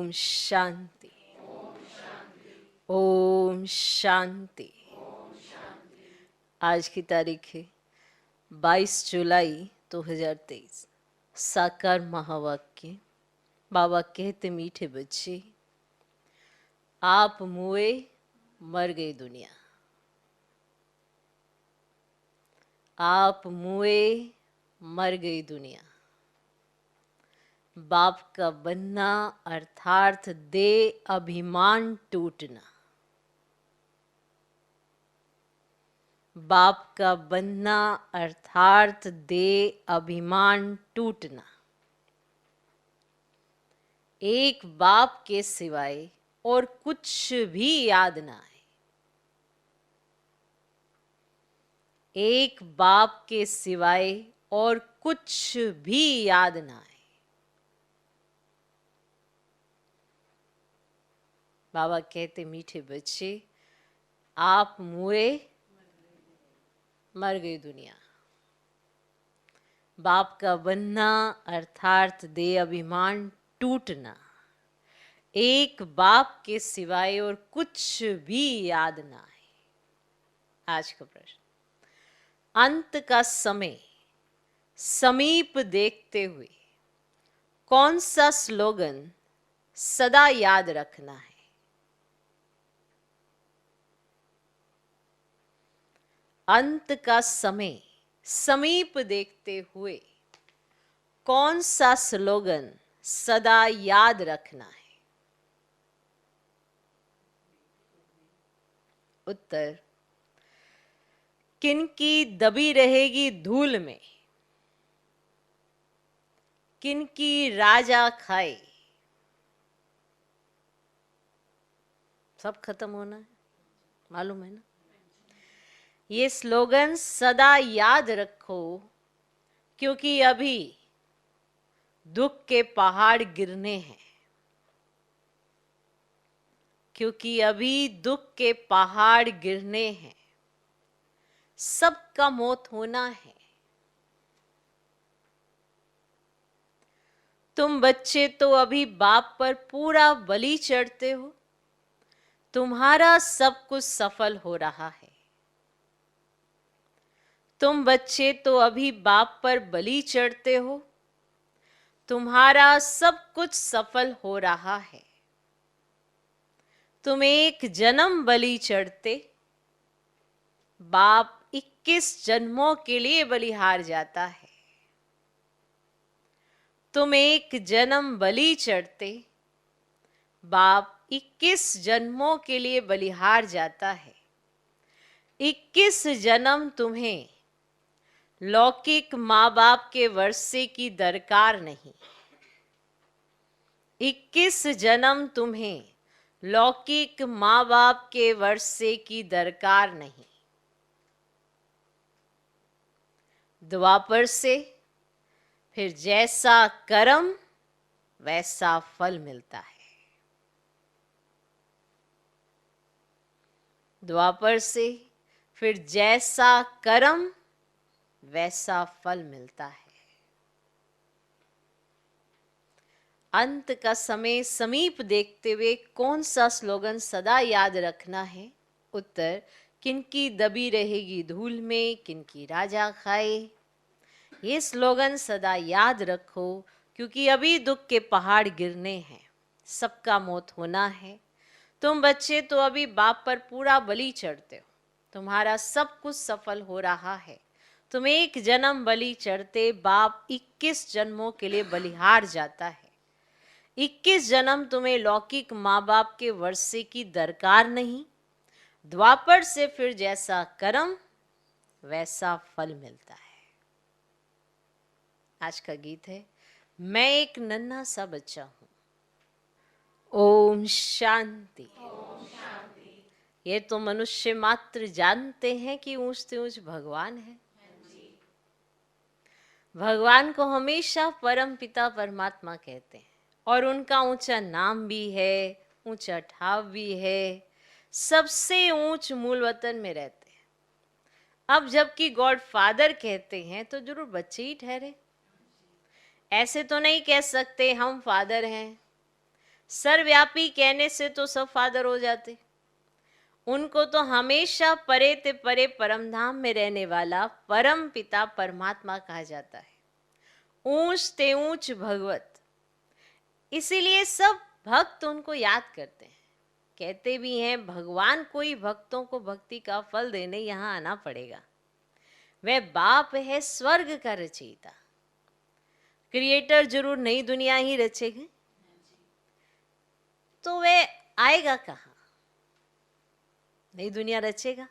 ओम शांति। ओम शांति। आज की तारीख है 22 जुलाई 2023। साकार महावाक्य। बाबा कहते, मीठे बच्चे, आप मुए मर गई दुनिया। आप मुए मर गई दुनिया। बाप का बनना अर्थात दे अभिमान टूटना। बाप का बनना अर्थात दे अभिमान टूटना। एक बाप के सिवाय और कुछ भी याद ना आए। एक बाप के सिवाय और कुछ भी याद ना आए। बाबा कहते, मीठे बच्चे, आप मुए मर गई दुनिया। बाप का बनना अर्थात दे अभिमान टूटना। एक बाप के सिवाय और कुछ भी याद ना आए। आज का प्रश्न, अंत का समय समीप देखते हुए कौन सा स्लोगन सदा याद रखना है? अंत का समय समीप देखते हुए कौन सा स्लोगन सदा याद रखना है? उत्तर, किनकी दबी रहेगी धूल में, किनकी राजा खाए। सब खत्म होना है, मालूम है ना? ये स्लोगन सदा याद रखो, क्योंकि अभी दुख के पहाड़ गिरने हैं। क्योंकि अभी दुख के पहाड़ गिरने हैं। सबका मौत होना है। तुम बच्चे तो अभी बाप पर पूरा बलि चढ़ते हो। तुम्हारा सब कुछ सफल हो रहा है। तुम बच्चे तो अभी बाप पर बलि चढ़ते हो। तुम्हारा सब कुछ सफल हो रहा है। तुम एक जन्म बलि चढ़ते, बाप 21 जन्मों के लिए बलिहार जाता है। तुम एक जन्म बलि चढ़ते, बाप 21 जन्मों के लिए बलिहार जाता है। 21 जन्म तुम्हें लौकिक माँ बाप के वर्षे की दरकार नहीं। 21 जन्म तुम्हें लौकिक माँ बाप के वर्षे की दरकार नहीं। द्वापर से फिर जैसा कर्म वैसा फल मिलता है। द्वापर से फिर जैसा कर्म वैसा फल मिलता है। अंत का समय समीप देखते हुए कौन सा स्लोगन सदा याद रखना है? उत्तर, किनकी दबी रहेगी धूल में, किनकी राजा खाए। ये स्लोगन सदा याद रखो, क्योंकि अभी दुख के पहाड़ गिरने हैं। सबका मौत होना है। तुम बच्चे तो अभी बाप पर पूरा बलि चढ़ते हो। तुम्हारा सब कुछ सफल हो रहा है। तुम एक जन्म बलि चढ़ते, बाप 21 जन्मों के लिए बलिहार जाता है। 21 जन्म तुम्हें लौकिक माँ बाप के वर्षे की दरकार नहीं। द्वापर से फिर जैसा कर्म वैसा फल मिलता है। आज का गीत है, मैं एक नन्हा सा बच्चा हूं। ओम शांति। ये तो मनुष्य मात्र जानते हैं कि ऊंच से ऊंच भगवान है। भगवान को हमेशा परम पिता परमात्मा कहते हैं, और उनका ऊंचा नाम भी है, ऊंचा ठाव भी है। सबसे ऊंच मूल वतन में रहते हैं। अब जबकि गॉड फादर कहते हैं तो जरूर बच्चे ही ठहरे। ऐसे तो नहीं कह सकते हम फादर हैं, सर्वव्यापी कहने से तो सब फादर हो जाते। उनको तो हमेशा परे ते परे परम धाम में रहने वाला परम पिता परमात्मा कहा जाता है, ऊंच ते ऊंच भगवत। इसीलिए सब भक्त उनको याद करते हैं। कहते भी हैं भगवान को ही भक्तों को भक्ति का फल देने यहाँ आना पड़ेगा। वह बाप है स्वर्ग का रचयिता। क्रिएटर जरूर नई दुनिया ही रचेगा, तो वह आएगा कहाँ? नई दुनिया रचेगा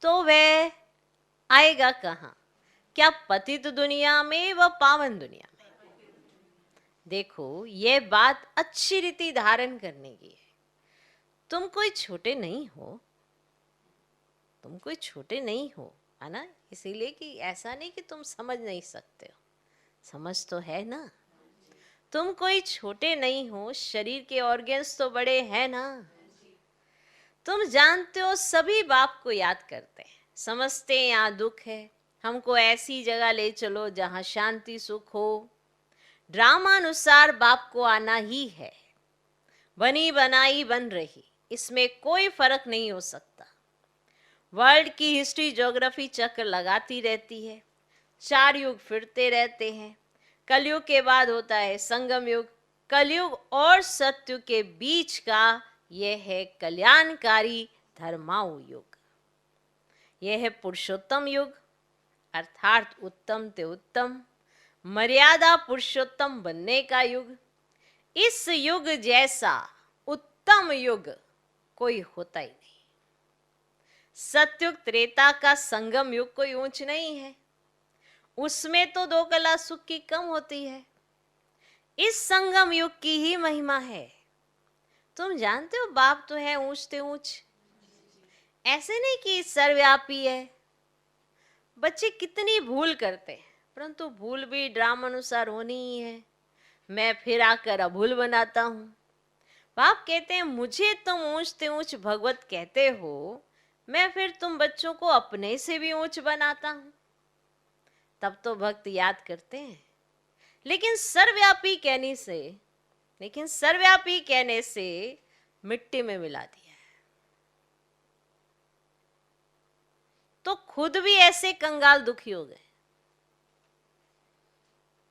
तो वह आएगा कहाँ? क्या पतित दुनिया में व पावन दुनिया में? देखो, यह बात अच्छी रीति धारण करने की है। तुम कोई छोटे नहीं हो, तुम कोई छोटे नहीं हो, है ना? इसीलिए कि ऐसा नहीं कि तुम समझ नहीं सकते हो, समझ तो है ना। तुम कोई छोटे नहीं हो, शरीर के ऑर्गन्स तो बड़े हैं ना। तुम जानते हो सभी बाप को याद करते हैं, समझते हैं यहाँ दुख है, हमको ऐसी जगह ले चलो जहाँ शांति सुख हो। ड्रामानुसार बाप को आना ही है, बनी बनाई बन रही, इसमें कोई फर्क नहीं हो सकता। वर्ल्ड की हिस्ट्री ज्योग्राफी चक्कर लगाती रहती है, 4 युग फिरते रहते हैं। कलयुग के बाद होता है संगम युग। कलयुग और सत्युग के बीच का यह है कल्याणकारी धर्माऊ युग। यह है पुरुषोत्तम युग, अर्थात उत्तम ते उत्तम, मर्यादा पुरुषोत्तम बनने का युग। इस युग जैसा उत्तम युग कोई होता ही नहीं। सत्युग त्रेता का संगम युग कोई ऊंच नहीं है, उसमें तो 2 कला सुख की कम होती है। इस संगम युग की ही महिमा है। तुम जानते हो बाप तो है ऊंच ते ऊंच, ऐसे नहीं कि सर्वव्यापी है। बच्चे कितनी भूल करते हैं, परंतु भूल भी ड्राम अनुसार होनी ही है। मैं फिर आकर अभूल बनाता हूं। बाप कहते हैं मुझे तुम ऊंच ते ऊंच भगवत कहते हो, मैं फिर तुम बच्चों को अपने से भी ऊंच बनाता हूं। तब तो भक्त याद करते हैं। लेकिन सर्वव्यापी कहने से मिट्टी में मिला दिया है। तो खुद भी ऐसे कंगाल दुखी हो गए।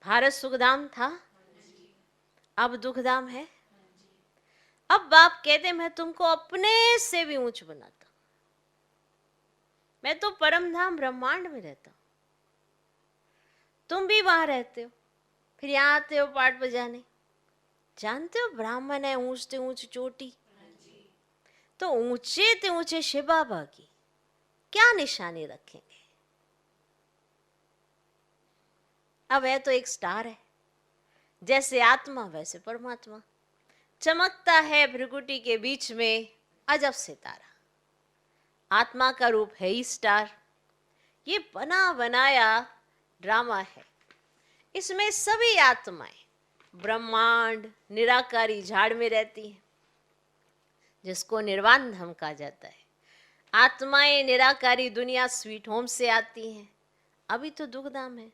भारत सुखधाम था, अब दुखधाम है। अब बाप कहते मैं तुमको अपने से भी ऊंच बनाता हूं। मैं तो परम धाम ब्रह्मांड में रहता हूं, तुम भी वहां रहते हो, फिर यहां आते हो पाठ बजाने। जानते हो ब्राह्मण है ऊंच ते ऊंच चोटी, तो ऊंचे ते ऊंचे शिव बाबा की क्या निशानी रखेंगे? अब है तो एक स्टार है, जैसे आत्मा वैसे परमात्मा, चमकता है भृकुटी के बीच में अजब सितारा। आत्मा का रूप है ही स्टार। ये बना बनाया ड्रामा है। इसमें सभी आत्माएं ब्रह्मांड निराकारी झाड़ में रहती हैं, जिसको निर्वाण धाम कहा जाता है। आत्माएं निराकारी दुनिया स्वीट होम से आती हैं। अभी तो दुखधाम है।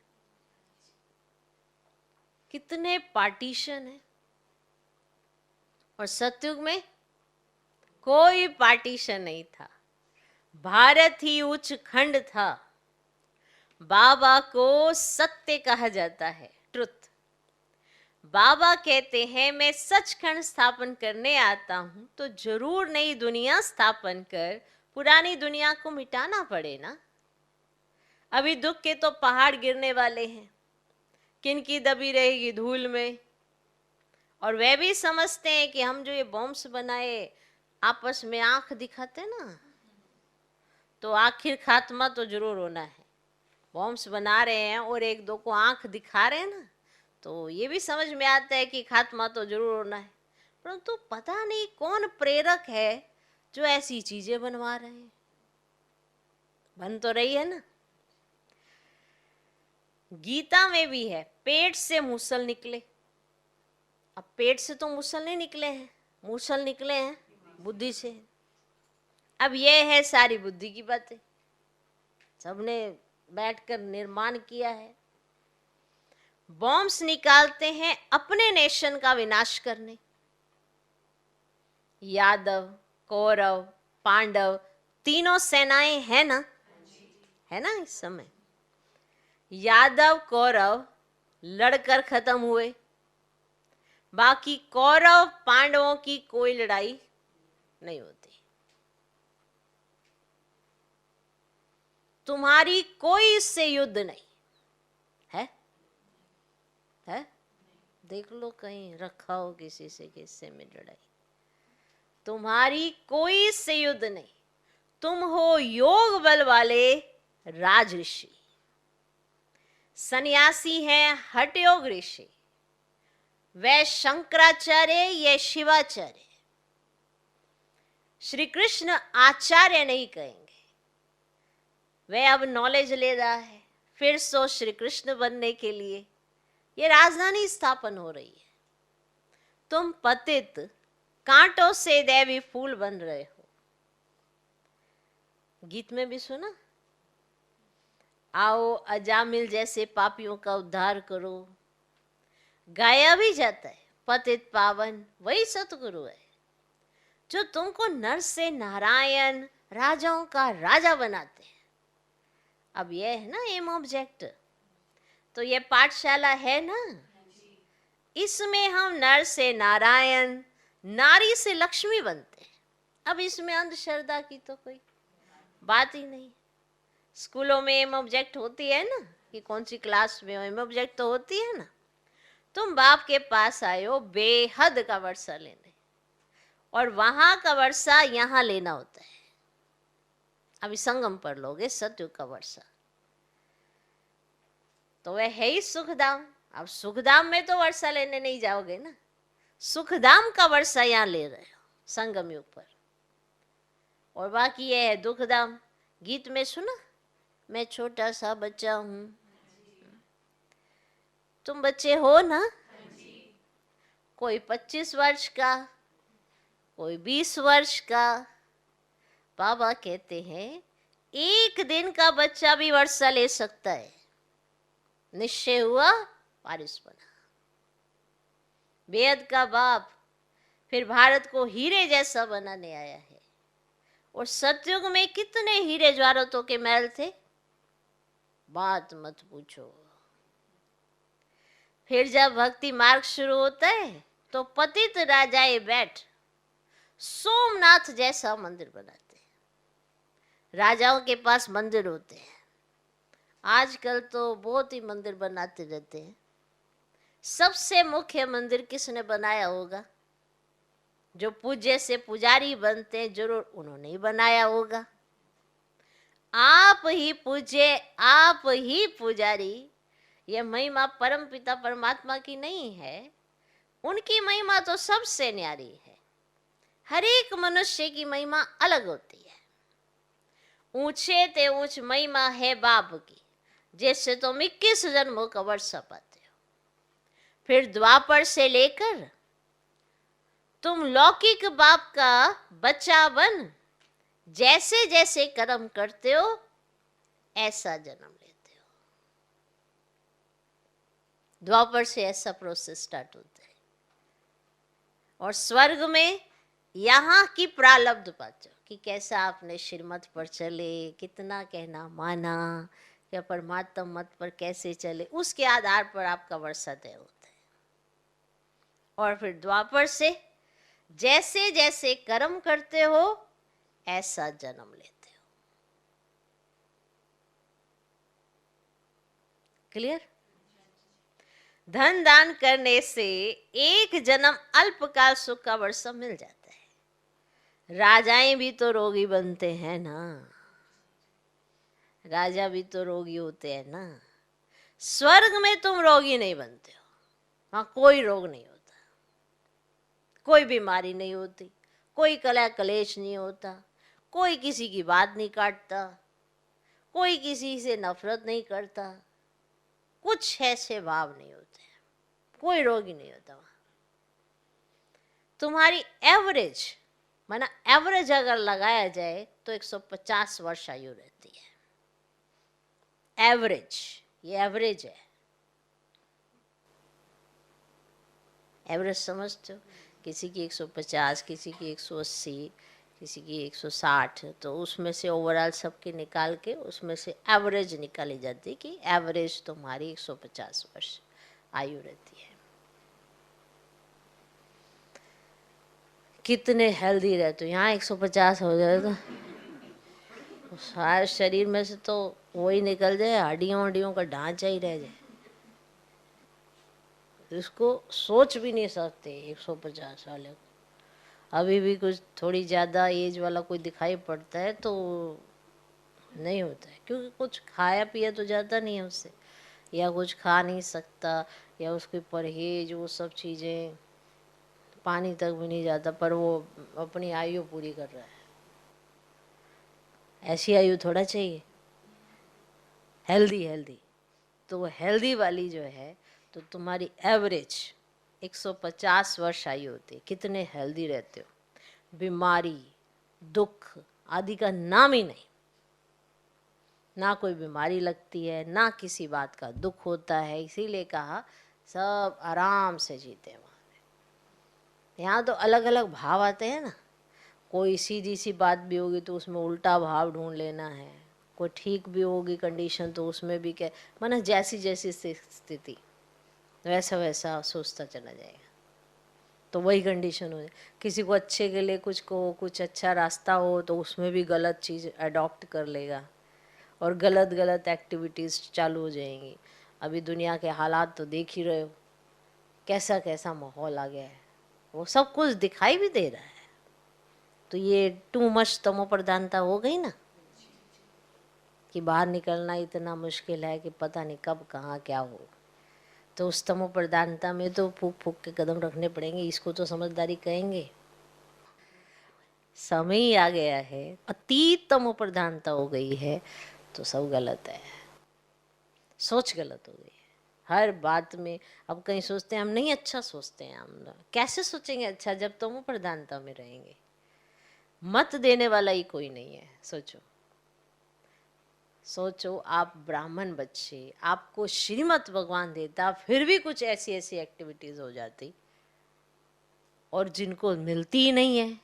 कितने पार्टीशन है, और सतयुग में कोई पार्टीशन नहीं था। भारत ही उच्च खंड था। बाबा को सत्य कहा जाता है, ट्रुथ। बाबा कहते हैं मैं सचखंड स्थापन करने आता हूं, तो जरूर नई दुनिया स्थापन कर पुरानी दुनिया को मिटाना पड़े ना। अभी दुख के तो पहाड़ गिरने वाले हैं, किनकी दबी रहेगी धूल में। और वे भी समझते हैं कि हम जो ये बॉम्ब्स बनाए आपस में आंख दिखाते ना, तो आखिर खात्मा तो जरूर होना है। बॉम्ब्स बना रहे हैं और एक दो को आंख दिखा रहे हैं ना, तो ये भी समझ में आता है कि खात्मा तो जरूर होना है। परंतु पता नहीं कौन प्रेरक है जो ऐसी चीजें बनवा रहे हैं। बन तो रही है ना। गीता में भी है पेट से मूसल निकले। अब पेट से तो मूसल नहीं निकले हैं, मूसल निकले हैं बुद्धि से। अब ये है सारी बुद्धि की बातें, सबने बैठकर निर्माण किया है। बॉम्ब्स निकालते हैं अपने नेशन का विनाश करने, यादव, कौरव, पांडव, तीनों सेनाएं हैं ना, है ना इस समय। यादव कौरव लड़कर खत्म हुए, बाकी कौरव पांडवों की कोई लड़ाई नहीं होती। तुम्हारी कोई इससे युद्ध नहीं है, है? देख लो कहीं रखा हो किसी से किससे में लड़ाई। तुम्हारी कोई इससे युद्ध नहीं। तुम हो योग बल वाले राज ऋषि, सन्यासी हैं हठ योग ऋषि। वह शंकराचार्य ये शिवाचार्य, श्री कृष्ण आचार्य नहीं कहेंगे। वह अब नॉलेज ले रहा है फिर सो श्री कृष्ण बनने के लिए। ये राजधानी स्थापन हो रही है। तुम पतित कांटों से दैवी फूल बन रहे हो। गीत में भी सुना, आओ अजामिल जैसे पापियों का उद्धार करो। गाया भी जाता है पतित पावन वही सतगुरु है जो तुमको नर से नारायण राजाओं का राजा बनाते हैं। अब ये है ना एम ऑब्जेक्ट, तो ये पाठशाला है ना, इसमें हम नर से नारायण नारी से लक्ष्मी बनते हैं। अब इसमें अंधश्रद्धा की तो कोई बात ही नहीं। स्कूलों में एम ऑब्जेक्ट होती है ना, कि कौन सी क्लास में एम ऑब्जेक्ट तो होती है ना। तुम बाप के पास आए हो बेहद का वर्षा लेने, और वहां का वर्षा यहां लेना होता है। अभी संगम पर लोगे सत्युग का वर्षा, तो वह है ही सुखधाम। अब सुखधाम में तो वर्षा लेने नहीं जाओगे ना, सुखधाम का वर्षा यहाँ ले रहे हो संगम युग पर। और बाकी ये है दुखधाम। गीत में सुना, मैं छोटा सा बच्चा हूं। तुम बच्चे हो ना, कोई 25 वर्ष का, कोई 20 वर्ष का। बाबा कहते हैं एक दिन का बच्चा भी वर्षा ले सकता है। निश्चय हुआ पारिस बना। बेहद का बाप फिर भारत को हीरे जैसा बनाने आया है। और सतयुग में कितने हीरे ज्वारतों के महल थे, बात मत पूछो। फिर जब भक्ति मार्ग शुरू होता है तो पतित राजाए बैठ सोमनाथ जैसा मंदिर बनाते हैं। राजाओं के पास मंदिर होते हैं, आजकल तो बहुत ही मंदिर बनाते रहते हैं। सबसे मुख्य मंदिर किसने बनाया होगा? जो पूज्य से पुजारी बनते हैं जरूर उन्होंने ही बनाया होगा। आप ही पूज्य, आप ही पुजारी। यह महिमा परम पिता परमात्मा की नहीं है, उनकी महिमा तो सबसे न्यारी है। हर एक मनुष्य की महिमा अलग होती है। ऊंचे ते ऊंच महिमा है बाप की, जिससे तुम 21 जन्मों का वर्षा पाते हो। फिर द्वापर से लेकर तुम लौकिक बाप का बच्चा बन जैसे जैसे कर्म करते हो ऐसा जन्म लेते हो। द्वापर से ऐसा प्रोसेस स्टार्ट होता है। और स्वर्ग में यहाँ की प्रारब्ध पाते हो कि कैसा आपने श्रीमत पर चले, कितना कहना माना, या परमात्मा मत पर कैसे चले, उसके आधार पर आपका वर्षा तय होता है। और फिर द्वापर से जैसे जैसे कर्म करते हो ऐसा जन्म लेते हो। क्लियर? धन दान करने से एक जन्म अल्पकाल सुख का वर्षा मिल जाता है। राजाएं भी तो रोगी बनते हैं ना, राजा भी तो रोगी होते हैं ना। स्वर्ग में तुम रोगी नहीं बनते हो, वहां कोई रोग नहीं होता, कोई बीमारी नहीं होती, कोई कलह कलेश नहीं होता, कोई किसी की बात नहीं काटता, कोई किसी से नफरत नहीं करता, कुछ ऐसे भाव नहीं होते, कोई रोगी नहीं होता वहां। तुम्हारी एवरेज माना एवरेज अगर लगाया जाए तो 150 वर्ष आयु रहती है। एवरेज, ये एवरेज है। एवरेज समझते हो किसी की 150, किसी की 180, किसी की 160, तो उसमें से ओवरऑल सबके निकाल के उसमें से एवरेज निकाली जाती है कि एवरेज तुम्हारी 150 वर्ष आयु रहती है। कितने हेल्दी रहते हो, यहाँ 150 हो जाए तो सारे शरीर में से तो वही निकल जाए, हड्डियों हड्डियों का ढांचा ही रह जाए। इसको सोच भी नहीं सकते 150 वाले को। अभी भी कुछ थोड़ी ज़्यादा एज वाला कोई दिखाई पड़ता है तो नहीं होता है, क्योंकि कुछ खाया पिया तो जाता नहीं है उससे, या कुछ खा नहीं सकता, या उसके परहेज वो सब चीज़ें, पानी तक भी नहीं जाता, पर वो अपनी आयु पूरी कर रहा है। ऐसी आयु थोड़ा चाहिए, हेल्दी हेल्दी। तो वो हेल्दी वाली जो है, तो तुम्हारी एवरेज 150 वर्ष आयु होती है। कितने हेल्दी रहते हो, बीमारी दुख आदि का नाम ही नहीं, ना कोई बीमारी लगती है, ना किसी बात का दुख होता है। इसीलिए कहा सब आराम से जीते हैं। वहाँ यहाँ तो अलग अलग भाव आते हैं ना, कोई सीधी सी बात भी होगी तो उसमें उल्टा भाव ढूंढ लेना है, कोई ठीक भी होगी कंडीशन तो उसमें भी क्या, माना जैसी जैसी स्थिति वैसा वैसा सोचता चला जाएगा, तो वही कंडीशन हो जाए। किसी को अच्छे के लिए कुछ को कुछ अच्छा रास्ता हो तो उसमें भी गलत चीज़ अडॉप्ट कर लेगा और गलत गलत एक्टिविटीज़ चालू हो जाएंगी। अभी दुनिया के हालात तो देख ही रहे हो, कैसा कैसा माहौल आ गया है, वो सब कुछ दिखाई भी दे रहा है। तो ये टू मच तमो प्रधानता हो गई ना, कि बाहर निकलना इतना मुश्किल है कि पता नहीं कब कहाँ क्या हो। तो उस तमो प्रधानता में तो फूक फूक के कदम रखने पड़ेंगे, इसको तो समझदारी कहेंगे। समय ही आ गया है, अतीत तमो प्रधानता हो गई है, तो सब गलत है, सोच गलत हो गई है हर बात में। अब कहीं सोचते हैं हम नहीं, अच्छा सोचते हैं हम, कैसे सोचेंगे अच्छा जब तमो प्रधानता में रहेंगे। मत देने वाला ही कोई नहीं है। सोचो सोचो, आप ब्राह्मण बच्चे, आपको श्रीमत भगवान देता, फिर भी कुछ ऐसी ऐसी एक्टिविटीज हो जाती, और जिनको मिलती ही नहीं है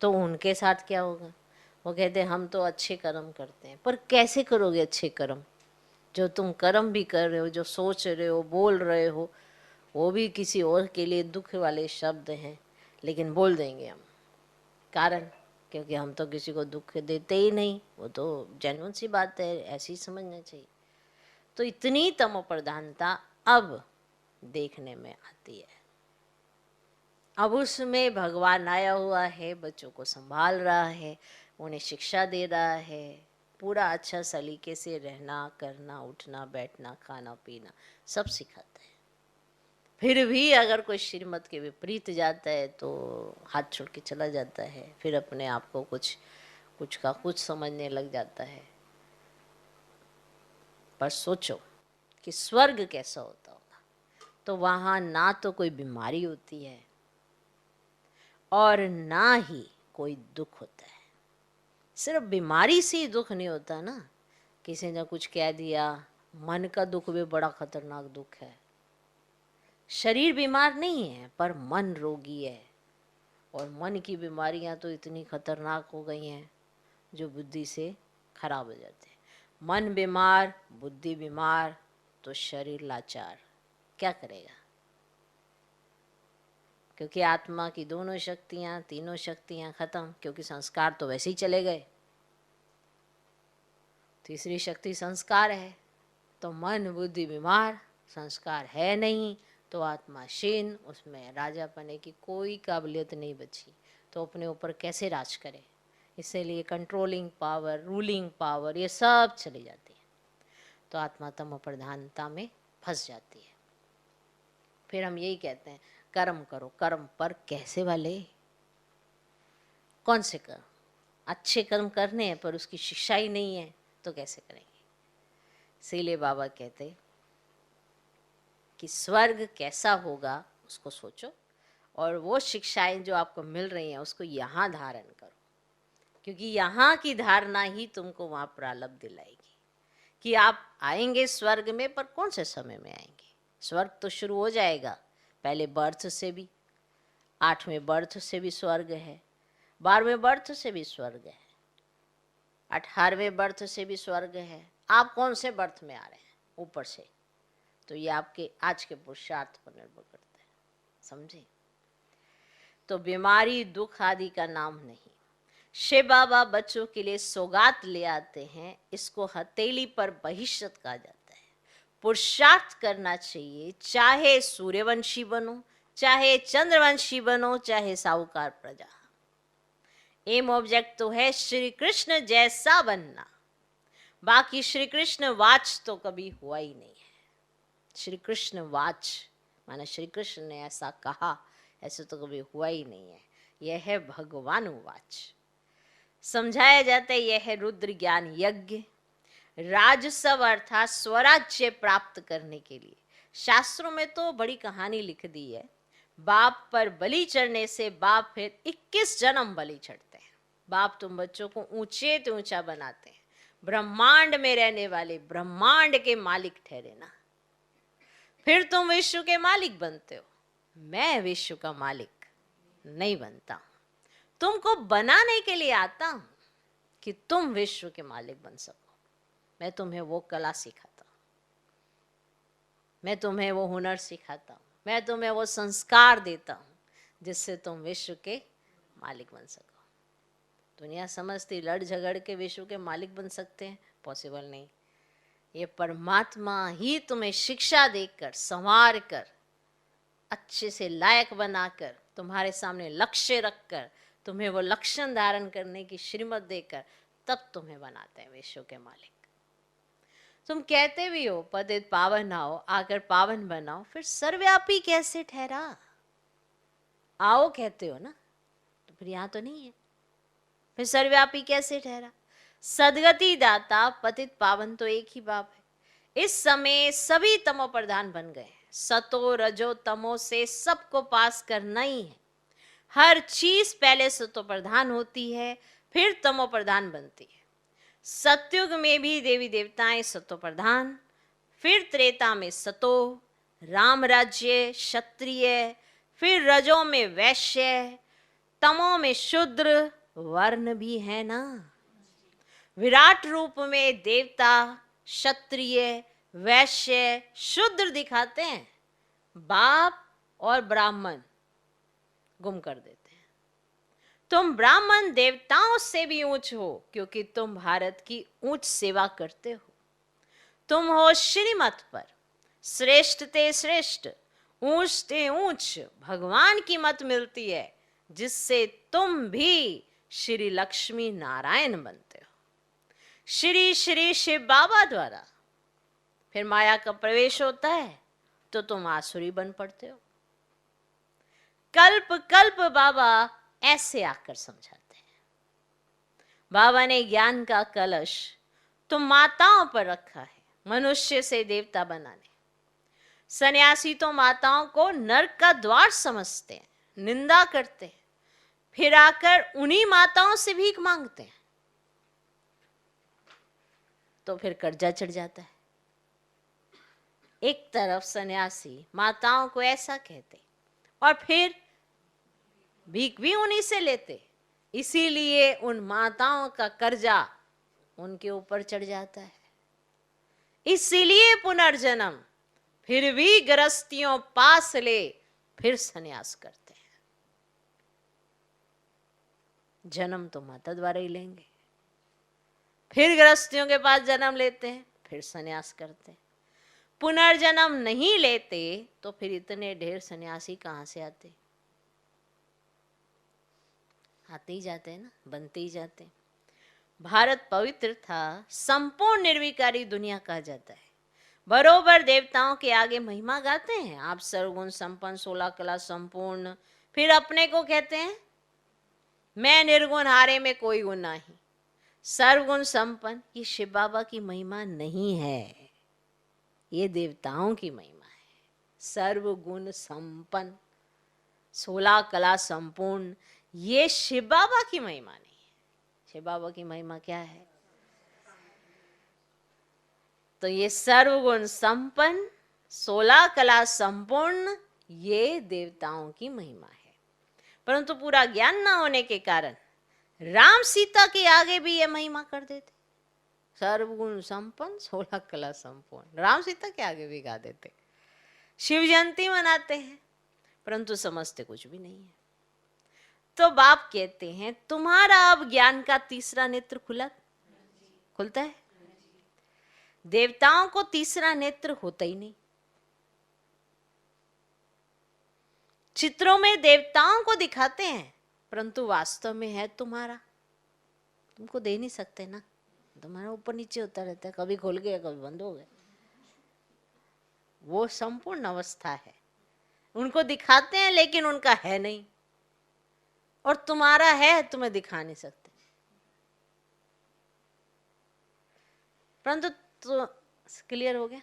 तो उनके साथ क्या होगा। वो कहते हैं हम तो अच्छे कर्म करते हैं, पर कैसे करोगे अच्छे कर्म? जो तुम कर्म भी कर रहे हो, जो सोच रहे हो, बोल रहे हो, वो भी किसी और के लिए दुख वाले शब्द हैं, लेकिन बोल देंगे हम। कारण क्योंकि हम तो किसी को दुख देते ही नहीं, वो तो जेन्युइन सी बात है, ऐसी ही समझना चाहिए। तो इतनी तमो प्रधानता अब देखने में आती है। अब उसमें भगवान आया हुआ है, बच्चों को संभाल रहा है, उन्हें शिक्षा दे रहा है, पूरा अच्छा सलीके से रहना करना, उठना बैठना, खाना पीना सब सिखाता है। फिर भी अगर कोई श्रीमत के विपरीत जाता है तो हाथ छोड़ के चला जाता है, फिर अपने आप को कुछ कुछ का कुछ समझने लग जाता है। पर सोचो कि स्वर्ग कैसा होता होगा, तो वहाँ ना तो कोई बीमारी होती है और ना ही कोई दुख होता है। सिर्फ बीमारी से ही दुख नहीं होता ना, किसी ने कुछ कह दिया, मन का दुख भी बड़ा खतरनाक दुख है। शरीर बीमार नहीं है पर मन रोगी है, और मन की बीमारियां तो इतनी खतरनाक हो गई हैं जो बुद्धि से खराब हो जाते हैं। मन बीमार, बुद्धि बीमार, तो शरीर लाचार, क्या करेगा? क्योंकि आत्मा की दोनों शक्तियां, तीनों शक्तियां खत्म, क्योंकि संस्कार तो वैसे ही चले गए। तीसरी शक्ति संस्कार है, तो मन बुद्धि बीमार, संस्कार है नहीं, तो आत्मा क्षीण, उसमें राजा बने की कोई काबिलियत नहीं बची, तो अपने ऊपर कैसे राज करे? इसीलिए कंट्रोलिंग पावर, रूलिंग पावर, ये सब चली जाती है, तो आत्मा तमो प्रधानता में फंस जाती है। फिर हम यही कहते हैं कर्म करो, कर्म पर कैसे वाले? कौन से कर्म? अच्छे कर्म करने हैं पर उसकी शिक्षा ही नहीं है तो कैसे करेंगे? इसीलिए बाबा कहते कि स्वर्ग कैसा होगा उसको सोचो, और वो शिक्षाएं जो आपको मिल रही हैं उसको यहाँ धारण करो, क्योंकि यहाँ की धारणा ही तुमको वहाँ प्रारब्ध दिलाएगी कि आप आएंगे स्वर्ग में, पर कौन से समय में आएंगे? स्वर्ग तो शुरू हो जाएगा पहले बर्थ से भी। 8वें बर्थ से भी स्वर्ग है, 12वें बर्थ से भी स्वर्ग है, 18वें बर्थ से भी स्वर्ग है। आप कौन से बर्थ में आ रहे हैं ऊपर से, तो ये आपके आज के पुरुषार्थ पर निर्भर करता है, समझे। तो बीमारी दुख आदि का नाम नहीं। शिव बाबा बच्चों के लिए सौगात ले आते हैं, इसको हथेली पर बहिष्कत कहा जाता है। पुरुषार्थ करना चाहिए, चाहे सूर्यवंशी बनो, चाहे चंद्रवंशी बनो, चाहे साहूकार प्रजा। एम ऑब्जेक्ट तो है श्री कृष्ण जैसा बनना, बाकी श्री कृष्ण वाच तो कभी हुआ ही नहीं है। श्री कृष्ण वाच माने श्री कृष्ण ने ऐसा कहा, ऐसे तो कभी हुआ ही नहीं है। यह है भगवान वाच। समझाया जाता है यह है रुद्र ज्ञान यज्ञ। राजसव अर्थात स्वराज्य प्राप्त करने के लिए शास्त्रों में तो बड़ी कहानी लिख दी है। बाप पर बलि चढ़ने से बाप फिर 21 जन्म बलि चढ़ते हैं। बाप तुम बच्चों को ऊंचे तो ऊंचा बनाते हैं, ब्रह्मांड में रहने वाले ब्रह्मांड के मालिक ठहरे ना, फिर तुम विश्व के मालिक बनते हो। मैं विश्व का मालिक नहीं बनता हूं, तुमको बनाने के लिए आता हूं कि तुम विश्व के मालिक बन सको। मैं तुम्हें वो कला सिखाता हूं, मैं तुम्हें वो हुनर सिखाता हूं, मैं तुम्हें वो संस्कार देता हूं जिससे तुम विश्व के मालिक बन सको। दुनिया समझती लड़ झगड़ के विश्व के मालिक बन सकते हैं, पॉसिबल नहीं। ये परमात्मा ही तुम्हें शिक्षा देकर, संवार कर, अच्छे से लायक बनाकर, तुम्हारे सामने लक्ष्य रखकर, तुम्हें वो लक्षण धारण करने की श्रीमत देकर, तब तुम्हें बनाते हैं विश्व के मालिक। तुम कहते भी हो पतित पावन आओ, आकर पावन बनाओ, फिर सर्वव्यापी कैसे ठहरा? आओ कहते हो ना, तो फिर यहां तो नहीं है, फिर सर्वव्यापी कैसे ठहरा? सदगति दाता पतित पावन तो एक ही बाप है। इस समय सभी तमो प्रधान बन गए, सतो रजो तमो से सबको पास करना ही है। हर चीज पहले सतो प्रधान होती है, फिर तमो प्रधान बनती है। सतयुग में भी देवी देवताएं सतो प्रधान, फिर त्रेता में सतो, राम राज्य क्षत्रिय, फिर रजो में वैश्य, तमो में शूद्र, वर्ण भी है ना। विराट रूप में देवता, क्षत्रिय, वैश्य, शूद्र दिखाते हैं, बाप और ब्राह्मण गुम कर देते हैं। तुम ब्राह्मण देवताओं से भी ऊंच हो, क्योंकि तुम भारत की ऊंच सेवा करते हो। तुम हो श्रीमत पर, श्रेष्ठ ते श्रेष्ठ, ऊंच ते ऊंच भगवान की मत मिलती है, जिससे तुम भी श्री लक्ष्मी नारायण बनते हो। श्री श्री शिव बाबा द्वारा फिर माया का प्रवेश होता है तो तुम आसुरी बन पड़ते हो। कल्प कल्प बाबा ऐसे आकर समझाते हैं। बाबा ने ज्ञान का कलश तुम माताओं पर रखा है, मनुष्य से देवता बनाने। सन्यासी तो माताओं को नरक का द्वार समझते हैं, निंदा करते हैं, फिर आकर उन्हीं माताओं से भीख मांगते हैं, तो फिर कर्जा चढ़ जाता है। एक तरफ सन्यासी माताओं को ऐसा कहते और फिर भीख भी उन्हीं से लेते, इसीलिए उन माताओं का कर्जा उनके ऊपर चढ़ जाता है। इसीलिए पुनर्जन्म फिर भी गृहस्थियों पास ले, फिर सन्यास करते हैं। जन्म तो माता द्वारा ही लेंगे, फिर गृहस्थियों के पास जन्म लेते हैं, फिर सन्यास करते हैं। पुनर्जन्म नहीं लेते तो फिर इतने ढेर सन्यासी कहां से आते? आते ही जाते हैं ना, बनते ही जाते हैं। भारत पवित्र था, संपूर्ण निर्विकारी दुनिया कहा जाता है। बरोबर देवताओं के आगे महिमा गाते हैं, आप सर्वगुण संपन्न 16 कला संपूर्ण, फिर अपने को कहते हैं मैं निर्गुण, हारे में कोई गुण नहीं। सर्वगुण संपन्न ये शिव बाबा की महिमा नहीं है, ये देवताओं की महिमा है। सर्वगुण संपन्न 16 कला संपूर्ण ये शिव बाबा की महिमा नहीं है। शिव बाबा की महिमा क्या है? तो ये सर्वगुण संपन्न 16 कला संपूर्ण ये देवताओं की महिमा है। परंतु पूरा ज्ञान ना होने के कारण राम सीता के आगे भी ये महिमा कर देते, सर्वगुण संपन्न 16 कला संपूर्ण, राम सीता के आगे भी गा देते। शिव जयंती मनाते हैं परंतु समझते कुछ भी नहीं है। तो बाप कहते हैं तुम्हारा अब ज्ञान का तीसरा नेत्र खुलता है। देवताओं को तीसरा नेत्र होता ही नहीं। चित्रों में देवताओं को दिखाते हैं परंतु वास्तव में है तुम्हारा, तुमको दे नहीं सकते ना, तुम्हारा ऊपर नीचे होता रहता है, कभी खुल गया कभी बंद हो गया। वो संपूर्ण अवस्था है, उनको दिखाते हैं लेकिन उनका है नहीं, और तुम्हारा है तुम्हें दिखा नहीं सकते। परंतु तो क्लियर हो गया,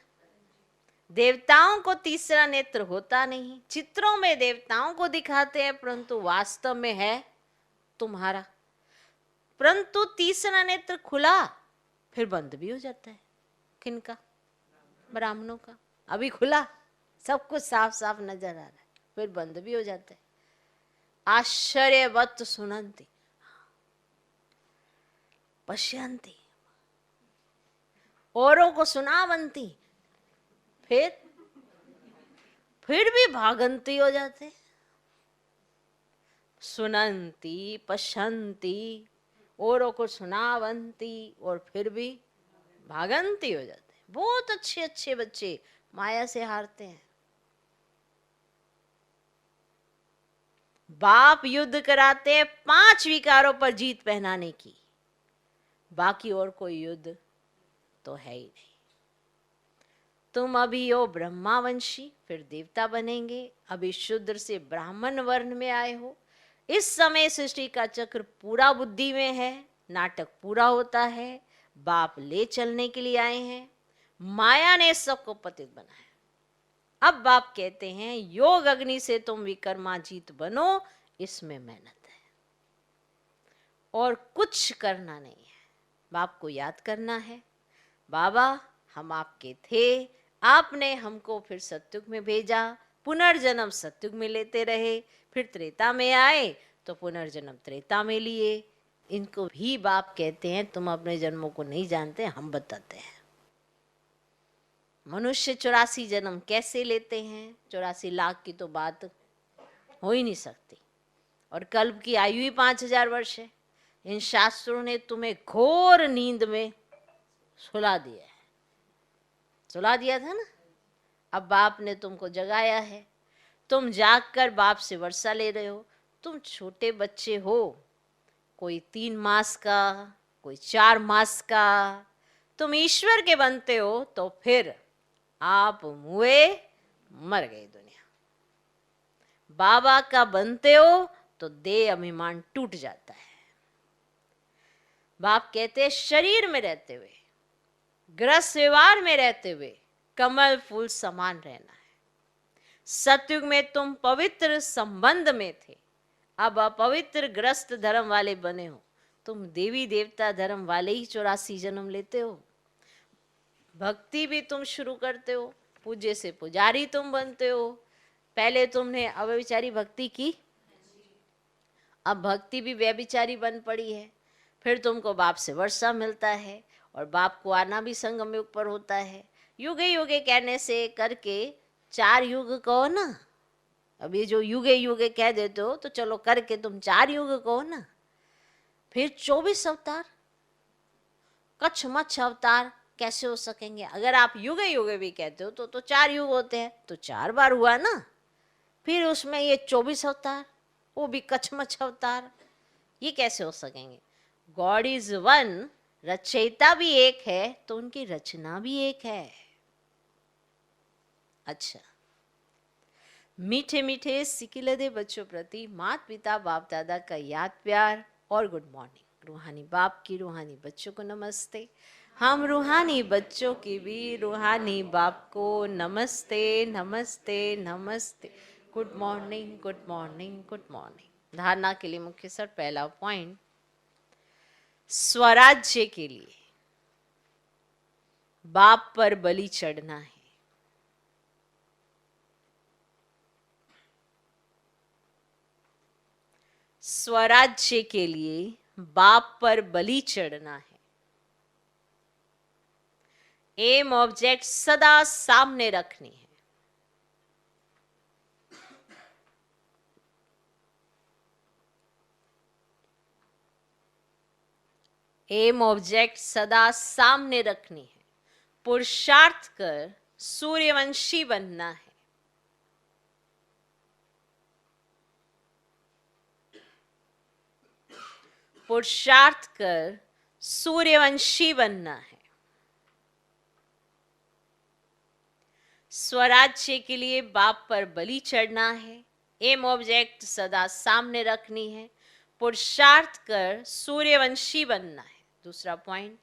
देवताओं को तीसरा नेत्र होता नहीं, चित्रों में देवताओं को दिखाते हैं परंतु वास्तव में है तुम्हारा। परंतु तीसरा नेत्र खुला फिर बंद भी हो जाता है। किनका? ब्राह्मणों का। अभी खुला, सब कुछ साफ साफ नजर आ रहा है, फिर बंद भी हो जाता है। आश्चर्यवत सुनंती पश्यंती, औरों को सुनावंती, फिर भी भागंती हो जाते। सुनंती पश्यंती, औरों को सुनावंती, और फिर भी भागंती हो जाते। बहुत अच्छे अच्छे बच्चे माया से हारते हैं। बाप युद्ध कराते हैं 5 विकारों पर जीत पहनाने की, बाकी और कोई युद्ध तो है ही नहीं। तुम अभी हो ब्रह्मावंशी, फिर देवता बनेंगे, अभी शूद्र से ब्राह्मण वर्ण में आए हो। इस समय सृष्टि का चक्र पूरा बुद्धि में है, नाटक पूरा होता है, बाप ले चलने के लिए आए हैं, माया ने सबको पतित बनाया। अब बाप कहते हैं योग अग्नि से तुम विकर्माजीत बनो, इसमें मेहनत है और कुछ करना नहीं है। बाप को याद करना है, बाबा हम आपके थे, आपने हमको फिर सत्युग में भेजा, पुनर्जन्म सत्युग में लेते रहे, फिर त्रेता में आए तो पुनर्जन्म त्रेता में लिए। इनको भी बाप कहते हैं तुम अपने जन्मों को नहीं जानते, हम बताते हैं। मनुष्य 84 जन्म कैसे लेते हैं, 84 लाख की तो बात हो ही नहीं सकती, और कल्प की आयु ही 5000 वर्ष है। इन शास्त्रों ने तुम्हें घोर नींद में सुला दिया है, सुला दिया था ना। अब बाप ने तुमको जगाया है, तुम जागकर बाप से वर्षा ले रहे हो। तुम छोटे बच्चे हो, कोई 3 मास का, कोई 4 मास का, तुम ईश्वर के बनते हो तो फिर आप मुए मर गई दुनिया। बाबा का बनते हो तो देह अभिमान टूट जाता है। बाप कहते हैं शरीर में रहते हुए, ग्रस्त व्यवहार में रहते हुए कमल फूल समान रहना है। सतयुग में तुम पवित्र संबंध में थे, अब अपवित्र ग्रस्त धर्म वाले बने हो। तुम देवी देवता धर्म वाले ही 84 जन्म लेते हो। भक्ति भी तुम शुरू करते हो, पूज्य से पुजारी तुम बनते हो। पहले तुमने अव्यभिचारी भक्ति की, अब भक्ति भी व्यभिचारी बन पड़ी है। फिर तुमको बाप से वर्षा मिलता है, और बाप को आना भी संगम युग पर होता है। युगे युगे कहने से करके 4 युग कहो ना। अब ये जो युगे युगे कह देते हो तो चलो करके तुम 4 युग कहो ना। फिर 24 अवतार, कच्छ मच्छ अवतार कैसे हो सकेंगे? अगर आप युगे युगे भी कहते हो तो 4 युग होते हैं, तो 4 बार हुआ ना। फिर उसमें ये 24 अवतार, वो भी कच्छ मच्छ अवतार, ये कैसे हो सकेंगे? गॉड इज वन, रचयिता भी एक है तो उनकी रचना भी एक है। अच्छा, मीठे मीठे सिकिलदे बच्चों प्रति माता पिता बाप दादा का याद प्यार और गुड मॉर्निंग। रूहानी बाप की रूहानी बच्चों को नमस्ते। हम रूहानी बच्चों की भी रूहानी बाप को नमस्ते नमस्ते नमस्ते। Good morning good morning good morning. धारणा के लिए मुख्य सर पहला पॉइंट, स्वराज्य के लिए बाप पर बलि चढ़ना है। स्वराज्य के लिए बाप पर बलि चढ़ना है। एम ऑब्जेक्ट सदा सामने रखनी है। एम ऑब्जेक्ट सदा सामने रखनी है। पुरुषार्थ कर सूर्यवंशी बनना है। पुरुषार्थ कर सूर्यवंशी बनना है। स्वराज्य के लिए बाप पर बलि चढ़ना है। एम ऑब्जेक्ट सदा सामने रखनी है। पुरुषार्थ कर सूर्यवंशी बनना है। दूसरा पॉइंट,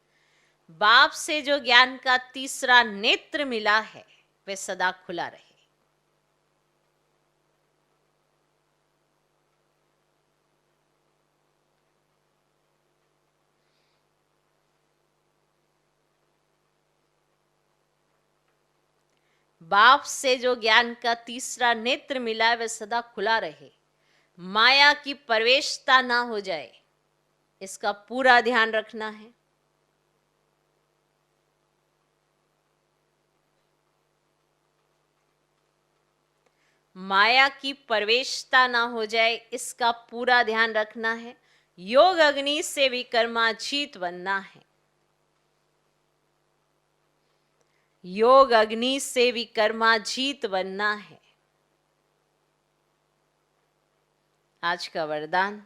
बाप से जो ज्ञान का तीसरा नेत्र मिला है वह सदा खुला रहे। बाप से जो ज्ञान का तीसरा नेत्र मिला है वह सदा खुला रहे। माया की प्रवेशता ना हो जाए, इसका पूरा ध्यान रखना है। माया की प्रवेशता ना हो जाए, इसका पूरा ध्यान रखना है। योग अग्नि से विकर्माजीत बनना है। योग अग्नि से विकर्माजीत बनना है। आज का वरदान,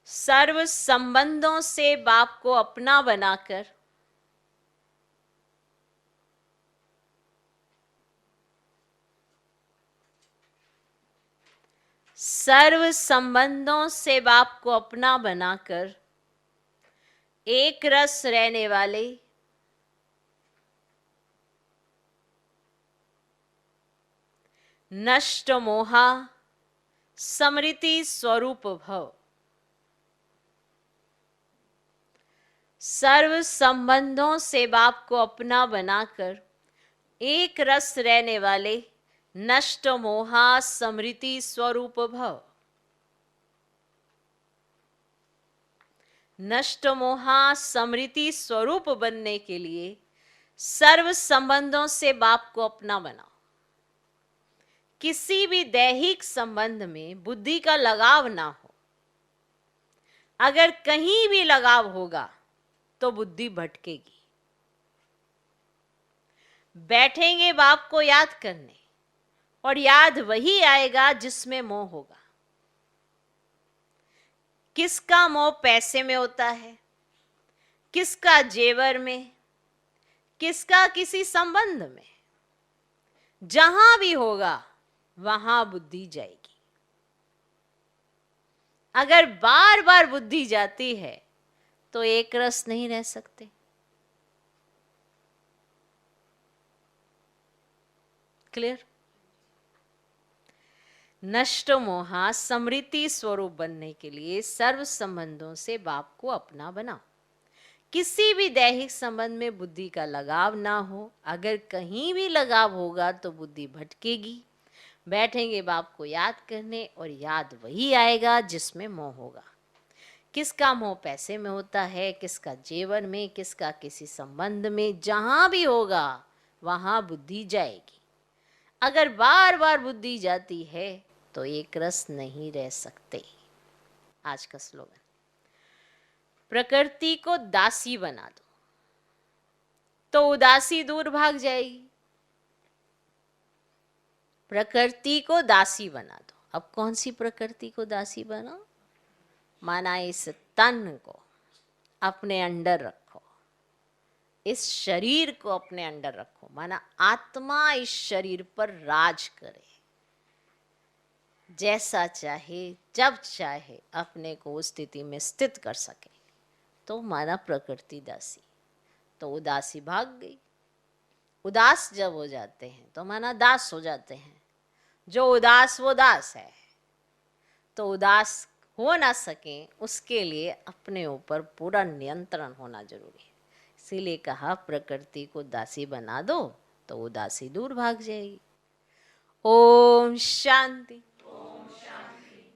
सर्व संबंधों से बाप को अपना बनाकर सर्व संबंधों से बाप को अपना बनाकर एक रस रहने वाले नष्ट मोहा स्मृति स्वरूप भव। सर्व संबंधों से बाप को अपना बनाकर एक रस रहने वाले नष्ट मोहा स्मृति स्वरूप भव। नष्ट मोहा स्मृति स्वरूप बनने के लिए सर्व संबंधों से बाप को अपना बनाओ। किसी भी दैहिक संबंध में बुद्धि का लगाव ना हो। अगर कहीं भी लगाव होगा तो बुद्धि भटकेगी। बैठेंगे बाप को याद करने और याद वही आएगा जिसमें मोह होगा। किसका मोह पैसे में होता है, किसका जेवर में, किसका किसी संबंध में। जहां भी होगा वहां बुद्धि जाएगी। अगर बार बार बुद्धि जाती है तो एक रस नहीं रह सकते। क्लियर? नष्ट मोहा स्मृति स्वरूप बनने के लिए सर्व संबंधों से बाप को अपना बनाओ। किसी भी दैहिक संबंध में बुद्धि का लगाव ना हो। अगर कहीं भी लगाव होगा तो बुद्धि भटकेगी। बैठेंगे बाप को याद करने और याद वही आएगा जिसमें मोह होगा। किसका मोह पैसे में होता है, किसका जेवर में, किसका किसी संबंध में। जहां भी होगा वहां बुद्धि जाएगी। अगर बार बार बुद्धि जाती है तो एक रस नहीं रह सकते। आज का स्लोगन, प्रकृति को दासी बना दो तो उदासी दूर भाग जाएगी। प्रकृति को दासी बना दो। अब कौन सी प्रकृति को दासी बनाओ? माना इस तन को अपने अंडर रखो, इस शरीर को अपने अंडर रखो। माना आत्मा इस शरीर पर राज करे, जैसा चाहे जब चाहे अपने को उस स्थिति में स्थित कर सके। तो माना प्रकृति दासी, तो उदासी भाग गई। उदास जब हो जाते हैं तो माना दास हो जाते हैं। जो उदास वो दास है। तो उदास हो ना सके उसके लिए अपने ऊपर पूरा नियंत्रण होना जरूरी है। इसीलिए कहा प्रकृति को दासी बना दो तो उदासी दूर भाग जाएगी। ओम शांति।